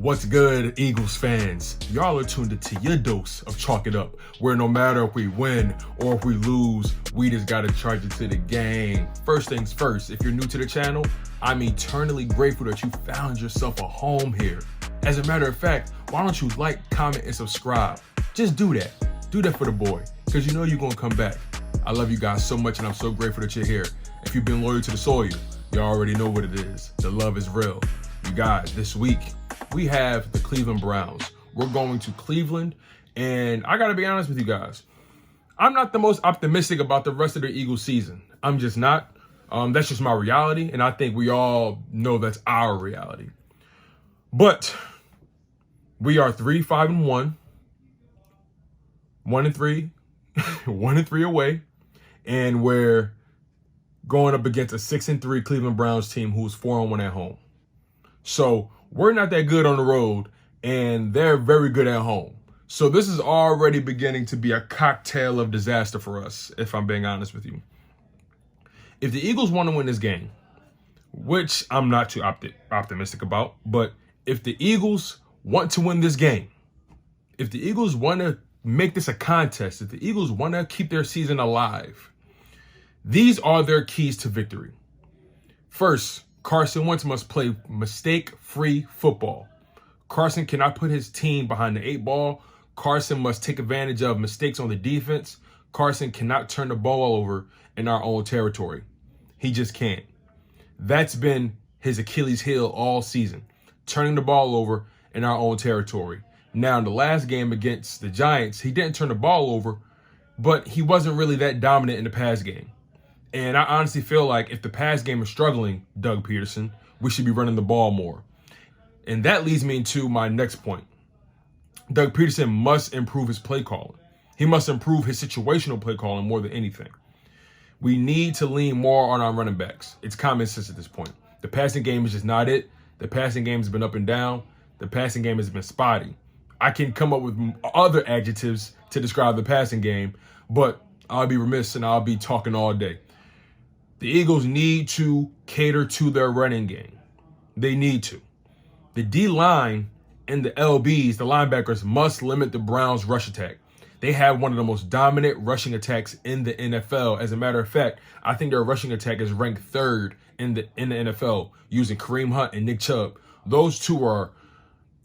What's good, Eagles fans? Y'all are tuned into your dose of Chalk It Up, where no matter if we win or if we lose, we just gotta charge it to the game. First things first, if you're new to the channel, I'm eternally grateful that you found yourself a home here. As a matter of fact, why don't you like, comment, and subscribe? Just do that. Do that for the boy, because you know you're gonna come back. I love you guys so much, and I'm so grateful that you're here. If you've been loyal to the soil, you already know what it is. The love is real. You guys, this week, we have the Cleveland Browns. We're going to Cleveland, and I gotta be honest with you guys. I'm not the most optimistic about the rest of the Eagles season. I'm just not. That's just my reality, and I think we all know that's our reality. But we are 3-5-1, 1-3, 1-3 away, and we're going up against a 6-3 Cleveland Browns team who's 4-1 at home. So we're not that good on the road, and they're very good at home. So this is already beginning to be a cocktail of disaster for us, if I'm being honest with you. If the Eagles want to win this game, which I'm not too optimistic about, but if the Eagles want to win this game, if the Eagles want to make this a contest, if the Eagles want to keep their season alive, these are their keys to victory. First, Carson Wentz must play mistake-free football. Carson cannot put his team behind the 8 ball. Carson must take advantage of mistakes on the defense. Carson cannot turn the ball over in our own territory. He just can't. That's been his Achilles heel all season, turning the ball over in our own territory. Now, in the last game against the Giants, he didn't turn the ball over, but he wasn't really that dominant in the pass game. And I honestly feel like if the pass game is struggling, Doug Peterson, we should be running the ball more. And that leads me into my next point. Doug Peterson must improve his play calling. He must improve his situational play calling more than anything. We need to lean more on our running backs. It's common sense at this point. The passing game is just not it. The passing game has been up and down. The passing game has been spotty. I can come up with other adjectives to describe the passing game, but I'll be remiss and I'll be talking all day. The Eagles need to cater to their running game. They need to. The D-line and the LBs, the linebackers, must limit the Browns' rush attack. They have one of the most dominant rushing attacks in the NFL. As a matter of fact, I think their rushing attack is ranked 3rd in the NFL, using Kareem Hunt and Nick Chubb. Those two are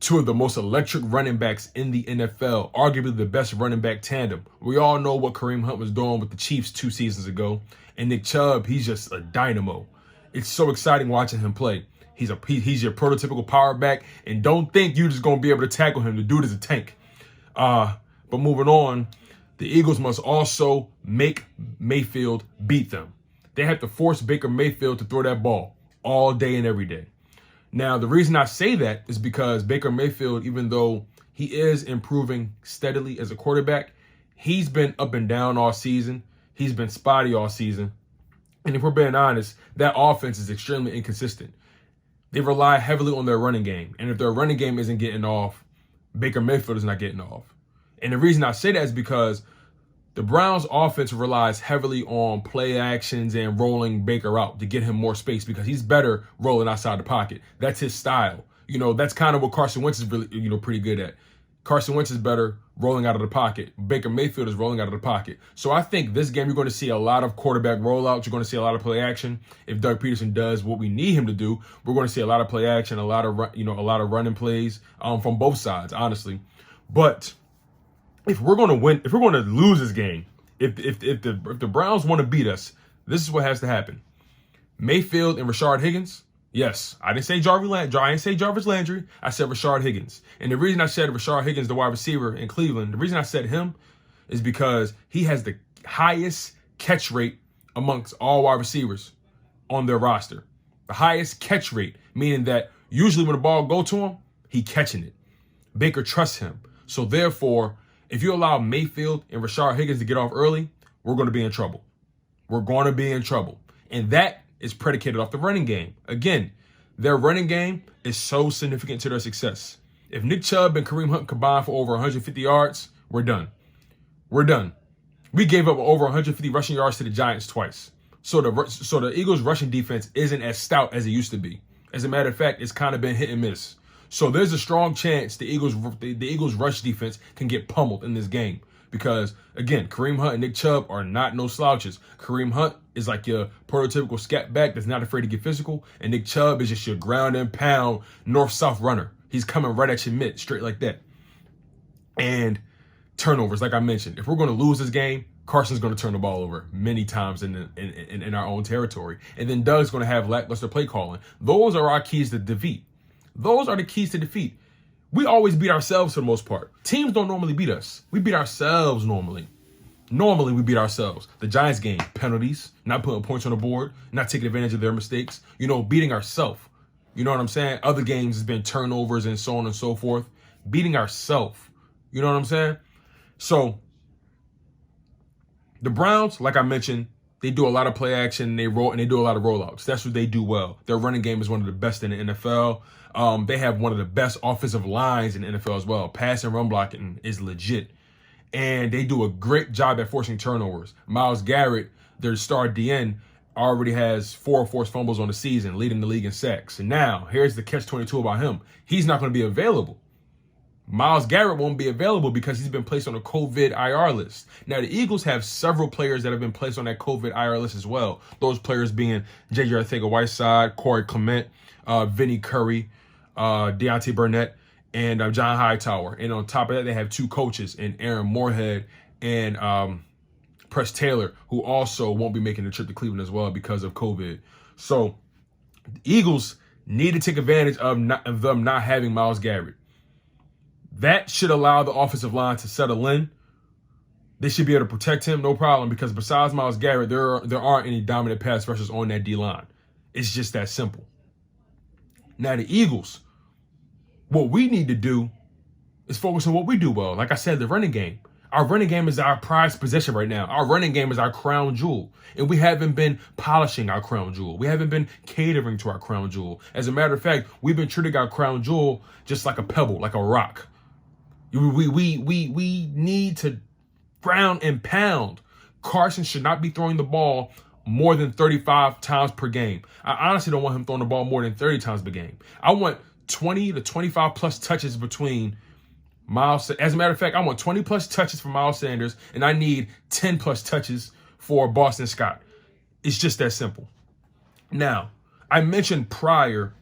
two of the most electric running backs in the NFL, arguably the best running back tandem. We all know what Kareem Hunt was doing with the Chiefs 2 seasons ago. And Nick Chubb, he's just a dynamo. It's so exciting watching him play. He's your prototypical power back, and don't think you're just going to be able to tackle him. The dude is a tank. But moving on, the Eagles must also make Mayfield beat them. They have to force Baker Mayfield to throw that ball all day and every day. Now, the reason I say that is because Baker Mayfield, even though he is improving steadily as a quarterback, he's been up and down all season. He's been spotty all season. And if we're being honest, that offense is extremely inconsistent. They rely heavily on their running game. And if their running game isn't getting off, Baker Mayfield is not getting off. And the reason I say that is because the Browns offense relies heavily on play actions and rolling Baker out to get him more space because he's better rolling outside the pocket. That's his style. You know, that's kind of what Carson Wentz is really, pretty good at. Carson Wentz is better rolling out of the pocket. Baker Mayfield is rolling out of the pocket. So I think this game you're going to see a lot of quarterback rollouts. You're going to see a lot of play action. If Doug Peterson does what we need him to do, we're going to see a lot of play action, a lot of running plays from both sides, honestly. But if we're going to win, if we're going to lose this game, if the Browns want to beat us, this is what has to happen. Mayfield and Rashard Higgins. Yes, I didn't say Jarvis Landry. I said Rashard Higgins. And the reason I said Rashard Higgins, the wide receiver in Cleveland, the reason I said him is because he has the highest catch rate amongst all wide receivers on their roster. The highest catch rate, meaning that usually when the ball go to him, he catching it. Baker trusts him. So therefore, if you allow Mayfield and Rashard Higgins to get off early, we're going to be in trouble. We're going to be in trouble. And that is predicated off the running game. Again, their running game is so significant to their success. If Nick Chubb and Kareem Hunt combine for over 150 yards, we're done. We're done. We gave up over 150 rushing yards to the Giants twice. So the Eagles' rushing defense isn't as stout as it used to be. As a matter of fact, it's kind of been hit and miss. So there's a strong chance the Eagles rush defense can get pummeled in this game. Because, again, Kareem Hunt and Nick Chubb are not no slouches. Kareem Hunt is like your prototypical scat back that's not afraid to get physical. And Nick Chubb is just your ground and pound north-south runner. He's coming right at your mid, straight like that. And turnovers, like I mentioned. If we're going to lose this game, Carson's going to turn the ball over many times in our own territory. And then Doug's going to have lackluster play calling. Those are our keys to defeat. Those are the keys to defeat. We always beat ourselves for the most part. Teams don't normally beat us. We beat ourselves normally. Normally, we beat ourselves. The Giants game, penalties, not putting points on the board, not taking advantage of their mistakes, beating ourselves. You know what I'm saying? Other games has been turnovers and so on and so forth. Beating ourselves. You know what I'm saying? So, the Browns, like I mentioned, they do a lot of play action. They do a lot of rollouts. That's what they do well. Their running game is one of the best in the NFL. They have one of the best offensive lines in the NFL as well. Pass and run blocking is legit. And they do a great job at forcing turnovers. Myles Garrett, their star DN, already has 4 forced fumbles on the season, leading the league in sacks. And now, here's the catch-22 about him. He's not going to be available. Myles Garrett won't be available because he's been placed on a COVID IR list. Now, the Eagles have several players that have been placed on that COVID IR list as well. Those players being J.J. Arcega-Whiteside, Corey Clement, Vinnie Curry, Deontay Burnett, and John Hightower. And on top of that, they have 2 coaches in Aaron Moorhead and Press Taylor, who also won't be making the trip to Cleveland as well because of COVID. So the Eagles need to take advantage of them not having Myles Garrett. That should allow the offensive line to settle in. They should be able to protect him, no problem, because besides Myles Garrett, there aren't any dominant pass rushers on that D-line. It's just that simple. Now, the Eagles, what we need to do is focus on what we do well. Like I said, the running game. Our running game is our prized possession right now. Our running game is our crown jewel. And we haven't been polishing our crown jewel. We haven't been catering to our crown jewel. As a matter of fact, we've been treating our crown jewel just like a pebble, like a rock. We need to ground and pound. Carson should not be throwing the ball more than 35 times per game. I honestly don't want him throwing the ball more than 30 times per game. I want 20 to 25 plus touches between Miles. As a matter of fact, I want 20 plus touches for Miles Sanders, and I need 10 plus touches for Boston Scott. It's just that simple. Now, I mentioned prior,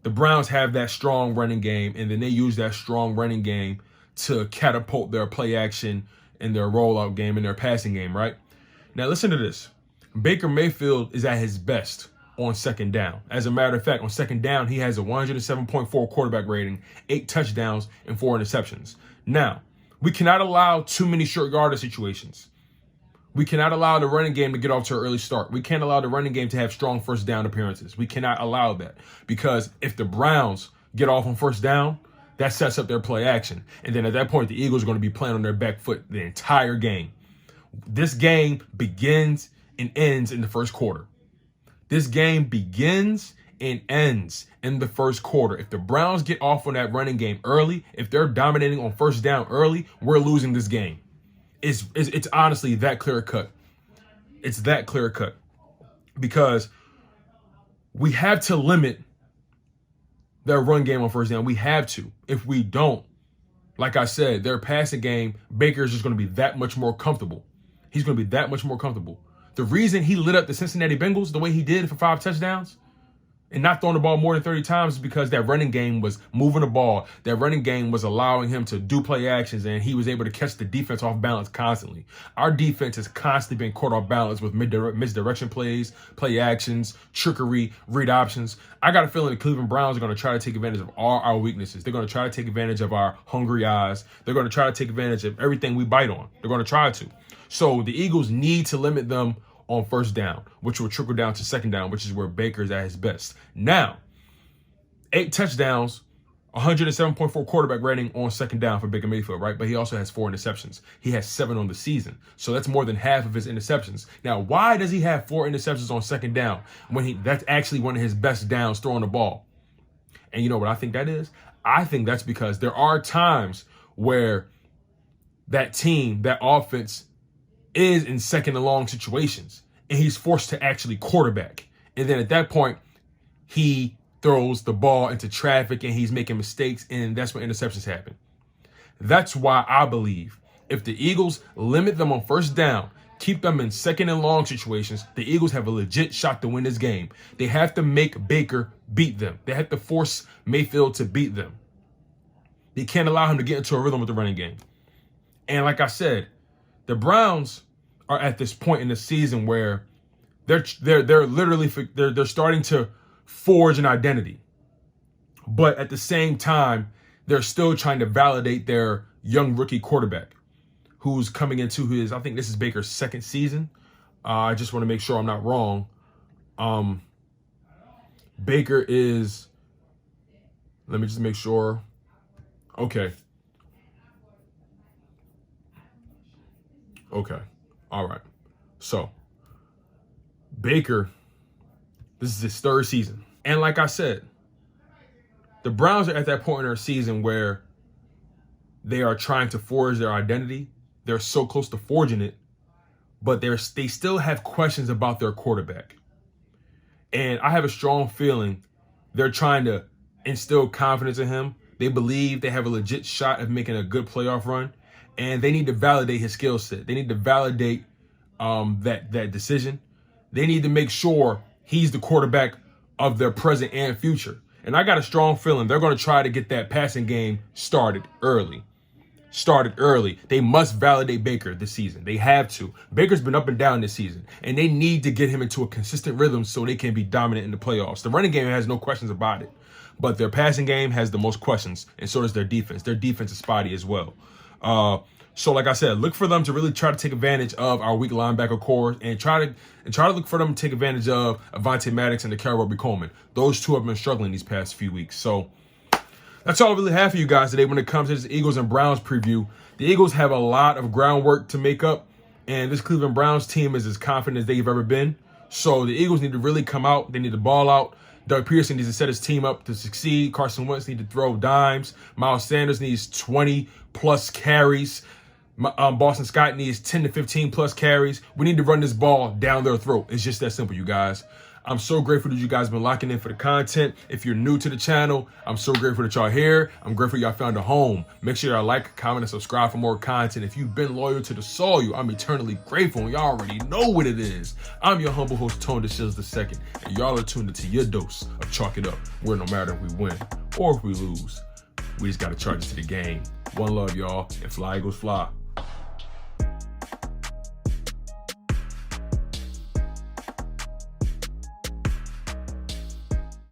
the Browns have that strong running game, and then they use that strong running game to catapult their play action and their rollout game and their passing game, right? Now, listen to this. Baker Mayfield is at his best on second down. As a matter of fact, on second down, he has a 107.4 quarterback rating, 8 touchdowns, and 4 interceptions. Now, we cannot allow too many short yardage situations. We cannot allow the running game to get off to an early start. We can't allow the running game to have strong first down appearances. We cannot allow that, because if the Browns get off on first down, that sets up their play action. And then at that point, the Eagles are going to be playing on their back foot the entire game. This game begins and ends in the first quarter. This game begins and ends in the first quarter. If the Browns get off on that running game early, if they're dominating on first down early, we're losing this game. It's honestly that clear cut. It's that clear cut, because we have to limit their run game on first down. We have to. If we don't, like I said, their passing game, Baker's just going to be that much more comfortable. He's going to be that much more comfortable. The reason he lit up the Cincinnati Bengals the way he did for 5 touchdowns and not throwing the ball more than 30 times is because that running game was moving the ball. That running game was allowing him to do play actions, and he was able to catch the defense off balance constantly. Our defense has constantly been caught off balance with misdirection plays, play actions, trickery, read options. I got a feeling the Cleveland Browns are going to try to take advantage of all our weaknesses. They're going to try to take advantage of our hungry eyes. They're going to try to take advantage of everything we bite on. They're going to try to. So the Eagles need to limit them on first down, which will trickle down to second down, which is where Baker's at his best. Now, 8 touchdowns, 107.4 quarterback rating on second down for Baker Mayfield, right? But he also has 4 interceptions. He has 7 on the season. So that's more than half of his interceptions. Now, why does he have 4 interceptions on second down when that's actually one of his best downs throwing the ball? And you know what I think that is? I think that's because there are times where that team, that offense, is in second and long situations, and he's forced to actually quarterback. And then at that point, he throws the ball into traffic and he's making mistakes, and that's when interceptions happen. That's why I believe if the Eagles limit them on first down, keep them in second and long situations, the Eagles have a legit shot to win this game. They have to make Baker beat them. They have to force Mayfield to beat them. They can't allow him to get into a rhythm with the running game. And like I said, the Browns are at this point in the season where they're literally starting to forge an identity. But at the same time, they're still trying to validate their young rookie quarterback who's coming into his, I think this is Baker's second season. I just want to make sure I'm not wrong. Baker is, let me just make sure. Okay. All right. So Baker, this is his third season. And like I said, the Browns are at that point in their season where they are trying to forge their identity. They're so close to forging it, but they still have questions about their quarterback. And I have a strong feeling they're trying to instill confidence in him. They believe they have a legit shot of making a good playoff run, and they need to validate his skill set. They need to validate that decision. They need to make sure he's the quarterback of their present and future. And I got a strong feeling they're going to try to get that passing game started early. They must validate Baker this season. They have to. Baker's been up and down this season, and they need to get him into a consistent rhythm so they can be dominant in the playoffs. The running game has no questions about it, but their passing game has the most questions, and so does their defense. Their defense is spotty as well. So like I said, look for them to really try to take advantage of our weak linebacker core and try to look for them to take advantage of Avonte Maddox and the Robbie Coleman. Those two have been struggling these past few weeks. So that's all I really have for you guys today when it comes to this Eagles and Browns preview. The Eagles have a lot of groundwork to make up, and this Cleveland Browns team is as confident as they've ever been. So the Eagles need to really come out. They need to ball out. Doug Peterson needs to set his team up to succeed. Carson Wentz needs to throw dimes. Miles Sanders needs 20-plus carries. Boston Scott needs 10 to 15-plus carries. We need to run this ball down their throat. It's just that simple, you guys. I'm so grateful that you guys have been locking in for the content. If you're new to the channel, I'm so grateful that y'all here. I'm grateful y'all found a home. Make sure y'all like, comment, and subscribe for more content. If you've been loyal to the soil, I'm eternally grateful. And y'all already know what it is. I'm your humble host, Tone Deshields II, and y'all are tuned into your dose of Chalk It Up, where no matter if we win or if we lose, we just got to charge it to the game. One love, y'all, and fly Eagles fly.